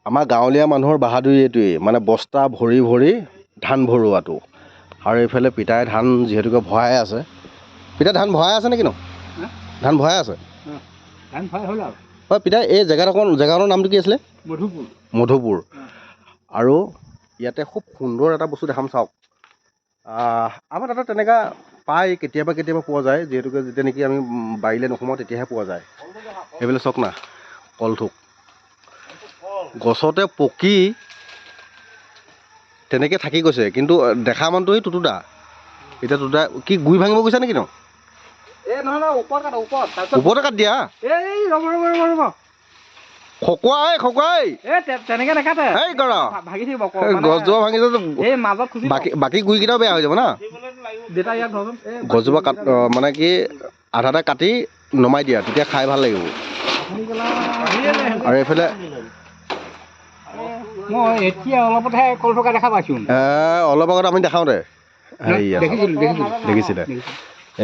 আমাৰ গাঁৱলীয়া মানুহৰ বাহাদুৰি এইটোৱেই, মানে বস্তা ভৰি ভৰি ধান ভৰোৱাটো। আৰু এইফালে পিতাই ধান যিহেতুকে ভৰাই আছে। পিতাই ধান ভৰাই আছে নেকি ন? ধান ভৰাই আছে? ধান ভৰাই হ'ল আৰু। হয় পিতাই, এই জেগাখনৰ নামটো কি আছিলে? মধুপুৰ। মধুপুৰ। আৰু ইয়াতে খুব সুন্দৰ এটা বস্তু দেখাম চাওক। আমাৰ তাতে তেনেকুৱা পায়, কেতিয়াবা কেতিয়াবা পোৱা যায়, যিহেতুকে যেতিয়া নেকি আমি বাৰীলৈ নোসোমাওঁ তেতিয়াহে পোৱা যায়। এইফালে চাওক না, কলথোক গছতে পকি তেনেকৈ থাকি গৈছে, কিন্তু দেখা মানুহটো এই টুটুদা। এতিয়া টুটুদা কি গুৰি ভাঙিব গৈছা নেকি ন? এই নহয় ওপৰত ওপৰতে কাট দিয়া। এই ৰ'ব। খকুৱা এই তেনেকে নাকাটে। এই কৰা ভাগি থাকিব গছজোপা ভাঙিছে, এই মাজত খুচি বাকী গুৰিকেইটাও বেয়া হৈ যাব না। দেউতা ইয়াক ধৰক গছজোপা মানে কি আধাতে কাটি নমাই দিয়া, তেতিয়া খাই ভাল লাগিব। আৰু এইফালে মই এতিয়া অলপতহে কল থকা দেখা পাইছোঁ। অলপ আগত আমি দেখাওঁতে দেখিছিলে।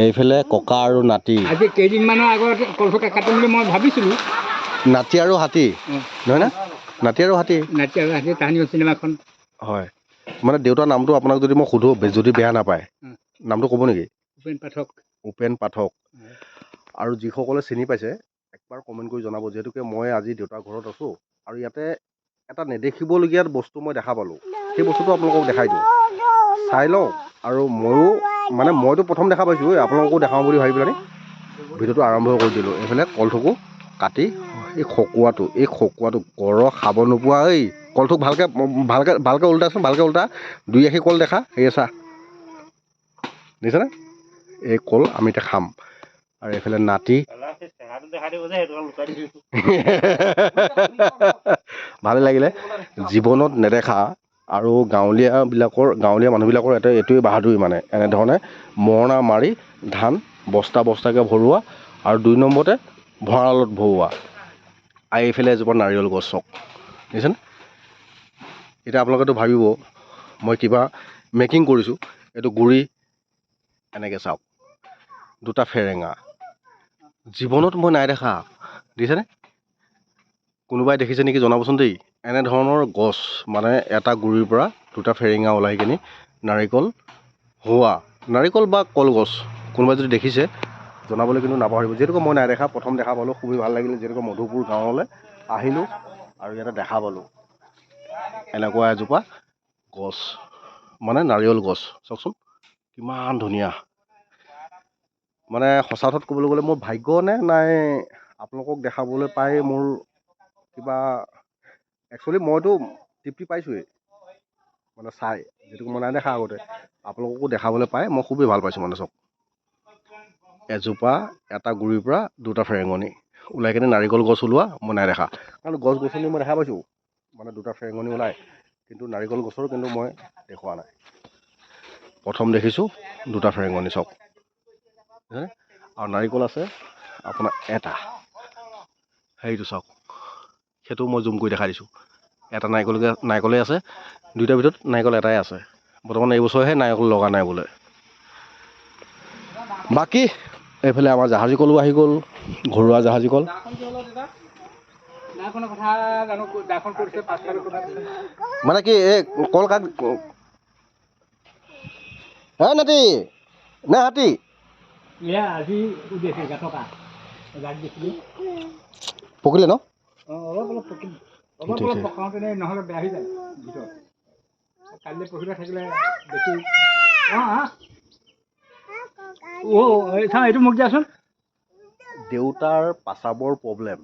এইফালে ককা আৰু নাতি। আজি কেইদিনমানৰ আগত কল থকা কাটিম বুলি মই ভাবিছিলোঁ। নাতি আৰু হাতী নহয় না? নাতি আৰু হাতী তাহানি চিনেমাখন। হয়, মানে দেউতাৰ নামটো আপোনাক যদি মই সোধোঁ, যদি বেয়া নাপায়, নামটো ক'ব নেকি? উপেন পাঠক। আৰু যিসকলে চিনি পাইছে একবাৰ কমেণ্ট কৰি জনাব, যিহেতুকে মই আজি দেউতাৰ ঘৰত আছোঁ আৰু ইয়াতে এটা নেদেখিবলগীয়া বস্তু মই দেখা পালোঁ। সেই বস্তুটো আপোনালোকক দেখাই দিওঁ, চাই লওঁ। আৰু মইতো প্ৰথম দেখা পাইছোঁ, আপোনালোককো দেখাওঁ বুলি ভাবি পেলাই ভিডিঅ'টো আৰম্ভ কৰি দিলোঁ। এইফালে কলথোকো কাটি, এই খকুৱাটো গৰহ খাব নোপোৱা। এই কলথোক ভালকৈ ওলটাচোন, ভালকৈ ওলটা। 2 আশী কল দেখা, এই চা দেখিছেনে? এই কল আমি এতিয়া খাম। আৰু এইফালে নাতি ভালে লাগিলে। জীৱনত নেদেখা আৰু গাঁৱলীয়া মানুহবিলাকৰ এইটোৱে বাহাদুৰি, মানে এনেধৰণে মৰণা মাৰি ধান বস্তাকৈ ভৰোৱা, আৰু 2 নম্বৰতে ভঁৰালত ভৰোৱা। আৰু এইফালে এজোপা নাৰিকল গছ চাওক, দেখিছেনে? এতিয়া আপোনালোকেতো ভাবিব মই কিবা মেকিং কৰিছোঁ। এইটো গুৰি এনেকৈ চাওক, 2টা ফেৰেঙা। জীৱনত মই নাই দেখা, দেখিছেনে? কোনোবাই দেখিছে নেকি জনাবচোন দেই। এনেধৰণৰ গছ, মানে এটা গুৰিৰ পৰা 2টা ফেৰেঙা ওলাই কিনি নাৰিকল হোৱা, নাৰিকল বা কলগছ কোনোবাই যদি দেখিছে জনাবলৈ কিন্তু নাপাহৰিব। যিহেতুকে মই নাই দেখা, প্ৰথম দেখা পালোঁ, খুবেই ভাল লাগিলে। যিহেতুকে মধুপুৰ গাঁৱলৈ আহিলোঁ আৰু ইয়াতে দেখা পালোঁ এনেকুৱা এজোপা গছ, মানে নাৰিকল গছ। চাওকচোন কিমান ধুনীয়া। মানে সঁচা কথাত ক'বলৈ গ'লে মোৰ ভাগ্য নে নাই আপোনালোকক দেখাবলৈ পাই মোৰ কিবা, একচুৱেলি মইতো তৃপ্তি পাইছোঁৱেই, মানে চাই, যিহেতুকে মই নাই দেখা আগতে। আপোনালোককো দেখাবলৈ পাই মই খুবেই ভাল পাইছোঁ। মানে চাওক, এজোপা এটা গুৰিৰ পৰা 2টা ফেৰেঙনি ওলাই কিনে নাৰিকল গছ ওলোৱা মই নাই দেখা। কাৰণ গছ-গছনি মই দেখা পাইছোঁ, মানে 2টা ফেৰেঙনি ওলাই, কিন্তু নাৰিকল গছৰ কিন্তু মই দেখুওৱা নাই। প্ৰথম দেখিছোঁ 2টা ফেৰেঙনি, চাওক। আৰু নাৰিকল আছে আপোনাৰ এটা, সেইটো চাওক, সেইটো মই জুম কৰি দেখাই দিছোঁ। এটা নাৰিকলেই আছে, 2টাৰ ভিতৰত নাৰিকল এটাই আছে। বৰ্তমান এইবছৰহে নাৰিকল লগা নাই বোলে। বাকী এইফালে আমাৰ জাহাজী কলো আহি গ'ল, ঘৰুৱা জাহাজী কল। মানে কি এই কল কাক নাতি নে হাতী পকিলে ন? নহ'লে বেয়া হৈ যায় ভিতৰত। কাইলৈ পৰহিলৈ থাকিলে বেছি। এইটো মোক দিয়াচোন। দেউতাৰ পাচাবৰ প্ৰব্লেম,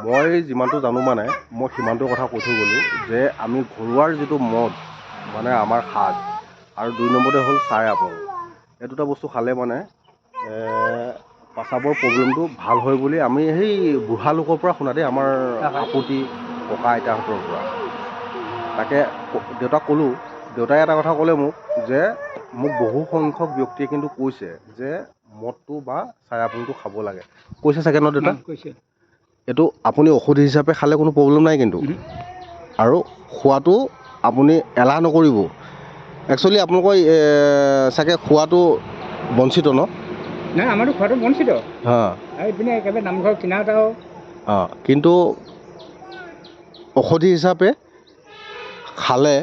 মই যিমানটো জানো, মানে মই সিমানটোৰ কথা কৈ থৈ গ'লোঁ যে আমি ঘৰুৱাৰ যিটো মদ, মানে আমাৰ শাক, আৰু 2 নম্বৰতে হ'ল চাই আপং, এই 2টা বস্তু খালে মানে পাচাবৰ প্ৰব্লেমটো ভাল হয় বুলি আমি সেই বুঢ়া লোকৰ পৰা শুনা দেই, আমাৰ আপত্তি ককা আইতাহঁতৰ পৰা। তাকে দেউতাক ক'লোঁ, দেউতাই এটা কথা ক'লে মোক, যে মোক বহু সংখ্যক ব্যক্তিয়ে কিন্তু কৈছে যে মদটো বা চাই আপংটো খাব লাগে। কৈছে চাগে ন দেউতা? কৈছে। এইটো আপুনি ঔষধ হিচাপে খালে কোনো প্ৰব্লেম নাই কিন্তু, আৰু খোৱাটো আপুনি এলাহ নকৰিব। একচুৱেলি আপোনালোকৰ চাগে খোৱাটো বঞ্চিত ন? নাই, আমাৰতো খোৱাটো বঞ্চিত। হা, এইপিনে একেবাৰে নামঘৰ কিনাৰত আৰু। কিন্তু ঔষধি হিচাপে খালে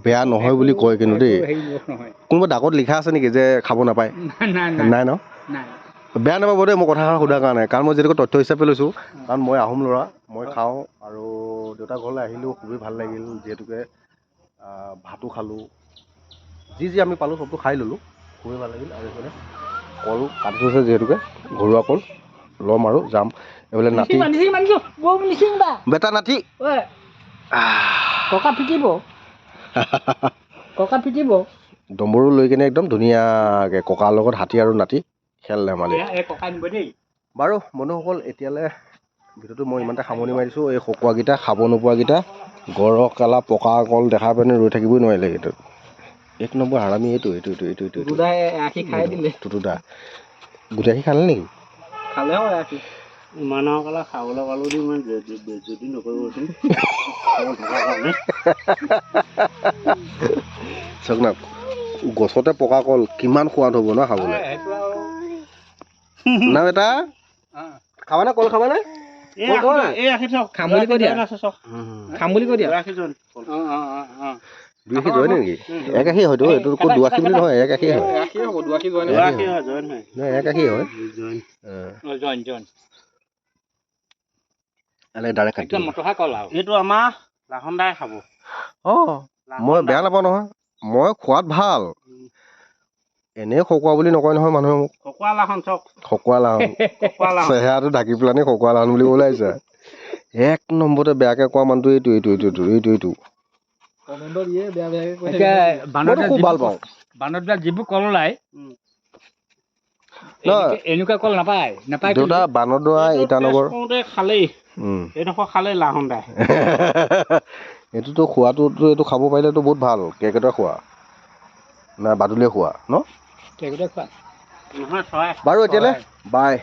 বেয়া নহয় বুলি কয় কিন্তু দেই। হেৰি নহয়। কোনোবা ডাকত লিখা আছে নেকি যে খাব নাপায়? নাই নাই ন? নাই। বেয়া নাপাব দেই মই কথাষাৰ সোধাৰ কাৰণে, কাৰণ মই যিহেতুকে তথ্য হিচাপে লৈছোঁ, কাৰণ মই আহোম ল'ৰা, মই খাওঁ আৰু দেউতাৰ ঘৰলৈ আহিলোঁ খুবেই ভাল লাগিল, যিহেতুকে ভাতো খালোঁ, যি আমি পালোঁ চবটো খাই ল'লোঁ, খুবেই ভাল লাগিল। আৰু এইফালে কল কাটি থৈছে যিহেতুকে, ঘৰুৱা কল ল'ম আৰু যাম। এইফালে নাতি বেটা নাতি ককা পিটিব ককা পিটিব। ডম্বৰু লৈ কিনে একদম ধুনীয়াকৈ ককাৰ লগত হাতী আৰু নাতি খেল ধেমালি। ককা নিব দেই। বাৰু বন্ধুসকল, এতিয়ালৈ ভিডিঅ'টো মই ইমানতে সামৰণি মাৰিছোঁ। এই খকুৱাকেইটা খাব নোপোৱাকেইটা গৰহ কালা পকা কল দেখা পাই ৰৈ থাকিবই নোৱাৰিলে। এইটো 1 নম্বৰ হাৰামি। এইটো খাই দিলে। টুটুদা গোটেই খালে নেকি? খালে ইমানৰ কালা খাবলৈ পালোঁ দি ইমান যদি নকৰিবচোন। চাওক না, গছতে পকা কল কিমান সোৱাদ হ'ব ন খাবলৈ। না বেটা খাবানে? কল খাবানে? খাম বুলি কৈ দিয়া। খাম বুলি কৈ দিয়া। 2 আশী জইন নেকি? 1 আশী হয়তো, এইটো ক'ত 2 আশী বুলি নহয়, 1 আশী হয়। 1 আশী হ'ব, 2 আশী জইন নহয় 1 আশী হয়। ডাইৰেক্ট কাটি মটৰহা কল আৰু এইটো আমাৰ লাহন দাই খাব। মই বেয়া নাপাওঁ নহয়, মই খোৱাত ভাল। এনেই খকুৱা বুলি নকয় নহয় মানুহে মোক। খকুৱা লাহন চক। খকুৱা লাহন চেহেৰাটো ঢাকি পেলানি খকুৱা লাহন বুলি ক'বলৈ আহিছে। 1 নম্বৰতে বেয়াকৈ কোৱা মানুহটো এইটো মইতো খুব ভাল পাওঁ। বান্দৰবিলাক যিবোৰ কল ওলায় এনেকুৱা কল নাপায়। দেউতা বানৰদৰা ইটানগৰ খালেই এইডোখৰ খালেই লাহন দাই। এইটোতো খোৱাটোতো এইটো খাব পাৰিলেতো বহুত ভাল। কেৰ্কেটুৱা খোৱা না বাদুলিয়ে খোৱা ন? কেৰ্কেটুৱা খোৱা নহয়, চৰাই। বাৰু এতিয়ালৈ বাই।